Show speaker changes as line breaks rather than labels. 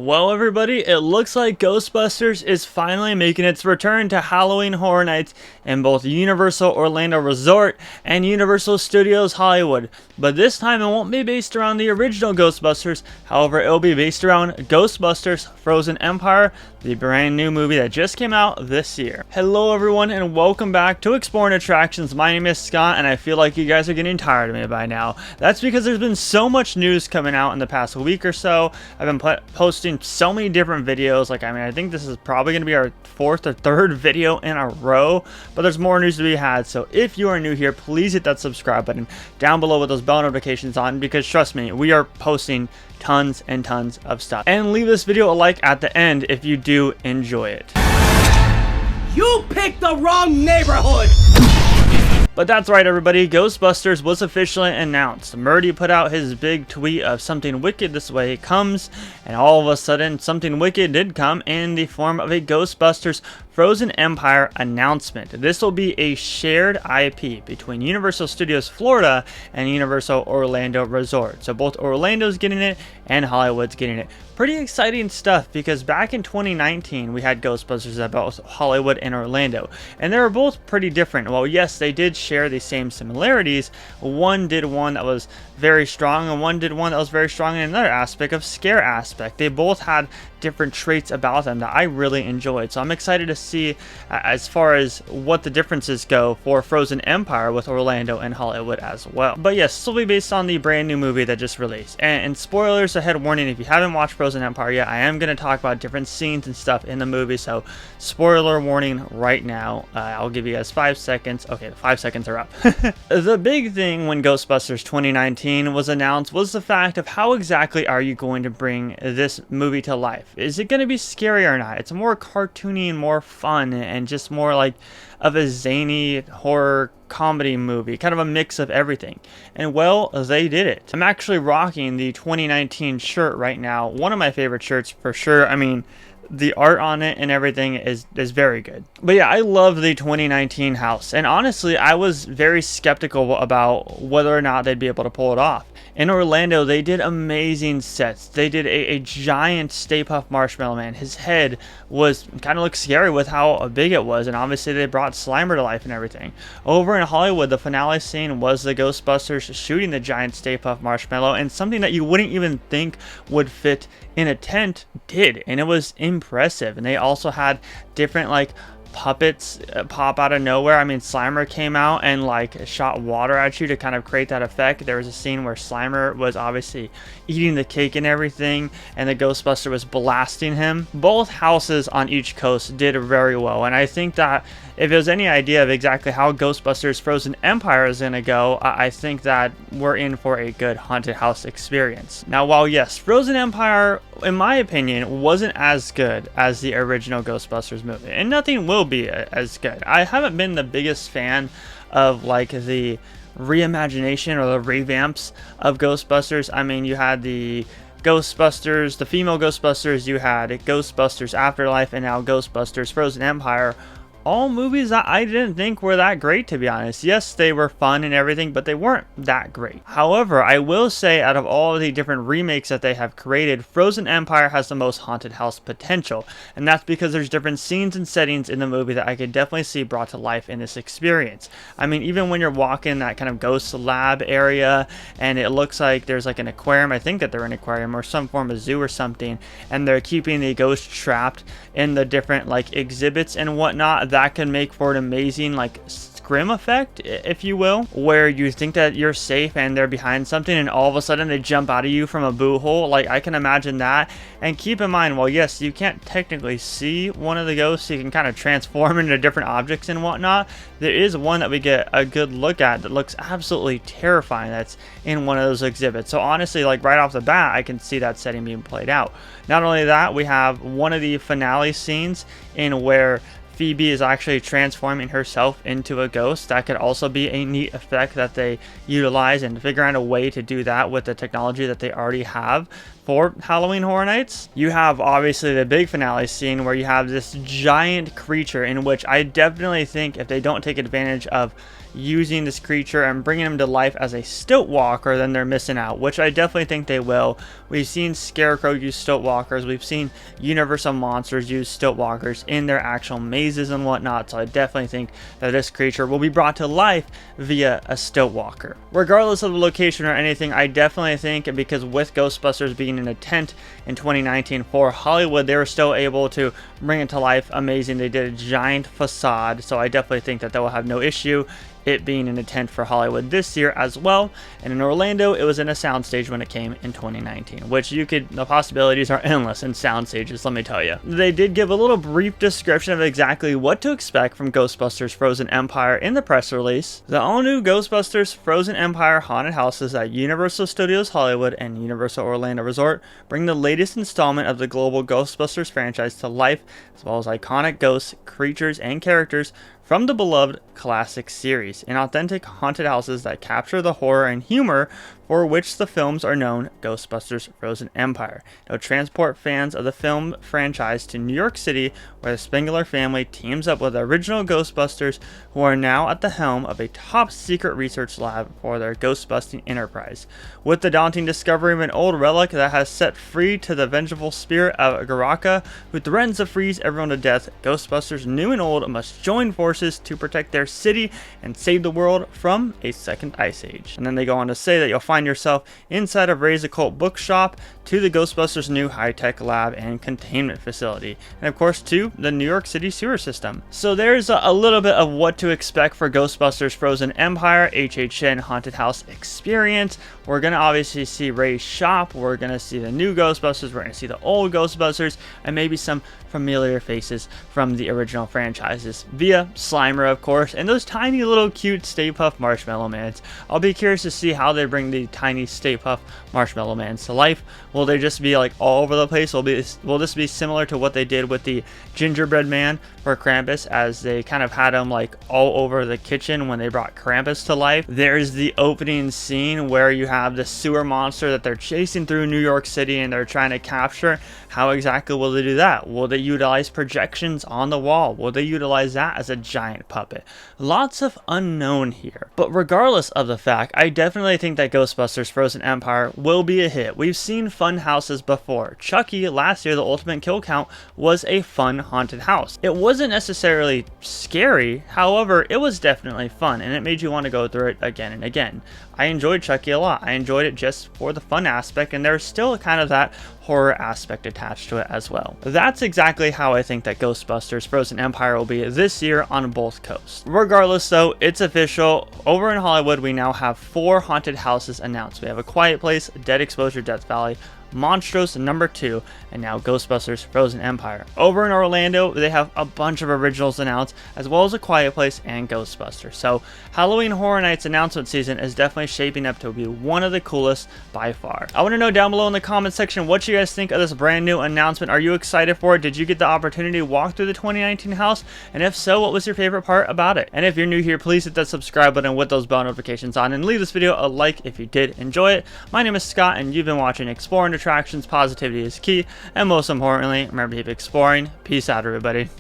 Well, everybody, it looks like Ghostbusters is finally making its return to Halloween Horror Nights in both Universal Orlando Resort and Universal Studios Hollywood. But this time it won't be based around the original Ghostbusters, however it will be based around Ghostbusters Frozen Empire, the brand new movie that just came out this year. Hello everyone and welcome back to Exploring Attractions. My name is Scott and I feel like you guys are getting tired of me by now. That's because there's been so much news coming out in the past week or so. I've been posting so many different videos. I think this is probably going to be our fourth or third video in a row, but there's more news to be had. So if you are new here, please hit that subscribe button down below with those bell notifications on, because trust me, we are posting tons and tons of stuff. And leave this video a like at the end if you do enjoy it.
You picked the wrong neighborhood!
But that's right, everybody, Ghostbusters was officially announced. Murdy put out his big tweet of something wicked this way comes, and all of a sudden something wicked did come in the form of a Ghostbusters Frozen Empire announcement. This will be a shared IP between Universal Studios Florida and Universal Orlando Resort. So both Orlando's getting it and Hollywood's getting it. Pretty exciting stuff, because back in 2019 we had Ghostbusters at both Hollywood and Orlando, and they were both pretty different. Well, yes, they did share the same similarities. One did one that was very strong, and one did one that was very strong in another aspect of scare aspect. They both had different traits about them that I really enjoyed. So I'm excited to see as far as what the differences go for Frozen Empire with Orlando and Hollywood as well. But yes, this will be based on the brand new movie that just released. And spoilers ahead warning, if you haven't watched Frozen Empire yet, I am going to talk about different scenes and stuff in the movie. So spoiler warning right now. I'll give you guys 5 seconds. Okay, the 5 seconds are up. The big thing when Ghostbusters 2019 was announced was the fact of how exactly are you going to bring this movie to life. Is it going to be scary or not? It's more cartoony and more fun and just more like of a zany horror comedy movie, kind of a mix of everything. And well, they did it. I'm actually rocking the 2019 shirt right now. One of my favorite shirts for sure. I mean, the art on it and everything is very good. But yeah, I love the 2019 house, and honestly I was very skeptical about whether or not they'd be able to pull it off. In Orlando, they did amazing sets. They did a giant Stay Puft Marshmallow Man. His head was kind of looked scary with how big it was, and obviously they brought Slimer to life and everything. Over in Hollywood, the finale scene was the Ghostbusters shooting the giant Stay Puft Marshmallow, and something that you wouldn't even think would fit in a tent did, and it was impressive. And they also had different like puppets pop out of nowhere. I mean, Slimer came out and like shot water at you to kind of create that effect. There was a scene where Slimer was obviously eating the cake and everything, and the Ghostbuster was blasting him. Both houses on each coast did very well, and I think that if there's any idea of exactly how Ghostbusters Frozen Empire is going to go, I think that we're in for a good haunted house experience. Now, while yes, Frozen Empire, in my opinion, wasn't as good as the original Ghostbusters movie, and nothing will be as good. I haven't been the biggest fan of like the reimagination or the revamps of Ghostbusters. I mean, you had the Ghostbusters, the female Ghostbusters, you had Ghostbusters Afterlife, and now Ghostbusters Frozen Empire. All movies that I didn't think were that great, to be honest. Yes, they were fun and everything, but they weren't that great. However, I will say out of all of the different remakes that they have created, Frozen Empire has the most haunted house potential. And that's because there's different scenes and settings in the movie that I could definitely see brought to life in this experience. I mean, even when you're walking that kind of ghost lab area and it looks like there's like an aquarium, I think that they're an aquarium or some form of zoo or something, and they're keeping the ghost trapped in the different like exhibits and whatnot, that can make for an amazing like scrim effect, if you will, where you think that you're safe and they're behind something and all of a sudden they jump out of you from a boo hole. Like, I can imagine that. And keep in mind, well, yes, you can't technically see one of the ghosts, you can kind of transform into different objects and whatnot. There is one that we get a good look at that looks absolutely terrifying that's in one of those exhibits. So honestly, like right off the bat, I can see that setting being played out. Not only that, we have one of the finale scenes in where Phoebe is actually transforming herself into a ghost. That could also be a neat effect that they utilize and figure out a way to do that with the technology that they already have. for Halloween Horror Nights. You have obviously the big finale scene where you have this giant creature, in which I definitely think if they don't take advantage of using this creature and bringing him to life as a stilt walker, then they're missing out, which I definitely think they will. We've seen Scarecrow use stilt walkers, we've seen Universal Monsters use stilt walkers in their actual mazes and whatnot, so I definitely think that this creature will be brought to life via a stilt walker. Regardless of the location or anything, I definitely think, because with Ghostbusters being in a tent in 2019 for Hollywood, they were still able to bring it to life amazing. They did a giant facade, so I definitely think that they will have no issue it being in a tent for Hollywood this year as well. And in Orlando, it was in a soundstage when it came in 2019, which the possibilities are endless in sound stages, let me tell you. They did give a little brief description of exactly what to expect from Ghostbusters Frozen Empire in the press release. The all-new Ghostbusters Frozen Empire haunted houses at Universal Studios Hollywood and Universal Orlando Resort bring the latest installment of the global Ghostbusters franchise to life, as well as iconic ghosts, creatures, and characters from the beloved classic series, in authentic haunted houses that capture the horror and humor for which the films are known. Ghostbusters Frozen Empire now transport fans of the film franchise to New York City, where the Spengler family teams up with the original Ghostbusters, who are now at the helm of a top secret research lab for their ghost-busting enterprise. With the daunting discovery of an old relic that has set free to the vengeful spirit of Garaka, who threatens to freeze everyone to death, Ghostbusters new and old must join forces to protect their city and save the world from a second ice age. And then they go on to say that you'll find yourself inside of Ray's occult bookshop, to the Ghostbusters new high-tech lab and containment facility, and of course to the New York City sewer system. So there's a little bit of what to expect for Ghostbusters Frozen Empire HHN Haunted House Experience. We're going to obviously see Ray's shop, we're going to see the new Ghostbusters, we're going to see the old Ghostbusters, and maybe some familiar faces from the original franchises via Slimer, of course, and those tiny little cute Stay Puft Marshmallow Mans. I'll be curious to see how they bring the tiny Stay Puft Marshmallow Mans to life. Will they just be like all over the place? Will this be similar to what they did with the Gingerbread Man for Krampus, as they kind of had him like all over the kitchen when they brought Krampus to life? There's the opening scene where you have the sewer monster that they're chasing through New York City and they're trying to capture. How exactly will they do that? Will they utilize projections on the wall? Will they utilize that as a giant puppet? Lots of unknown here. But regardless of the fact, I definitely think that Ghostbusters Frozen Empire will be a hit. We've seen fun houses before. Chucky, last year, the Ultimate Kill Count, was a fun haunted house. It wasn't necessarily scary, however, it was definitely fun, and it made you want to go through it again and again. I enjoyed Chucky a lot. I enjoyed it just for the fun aspect, and there's still kind of that horror aspect attached to it as well. That's exactly how I think that Ghostbusters Frozen Empire will be this year on both coasts. Regardless though, it's official. Over in Hollywood, we now have 4 haunted houses announced. We have A Quiet Place, Dead Exposure Death Valley, Monstros #2, and now Ghostbusters Frozen Empire. Over in Orlando, they have a bunch of originals announced, as well as A Quiet Place and Ghostbusters. So Halloween Horror Nights announcement season is definitely shaping up to be one of the coolest by far. I want to know down below in the comment section what you guys think of this brand new announcement. Are you excited for it? Did you get the opportunity to walk through the 2019 house? And if so, what was your favorite part about it? And if you're new here, please hit that subscribe button with those bell notifications on, and leave this video a like if you did enjoy it. My name is Scott, and you've been watching Exploring Attractions. Positivity is key, and most importantly, remember to keep exploring. Peace out, everybody.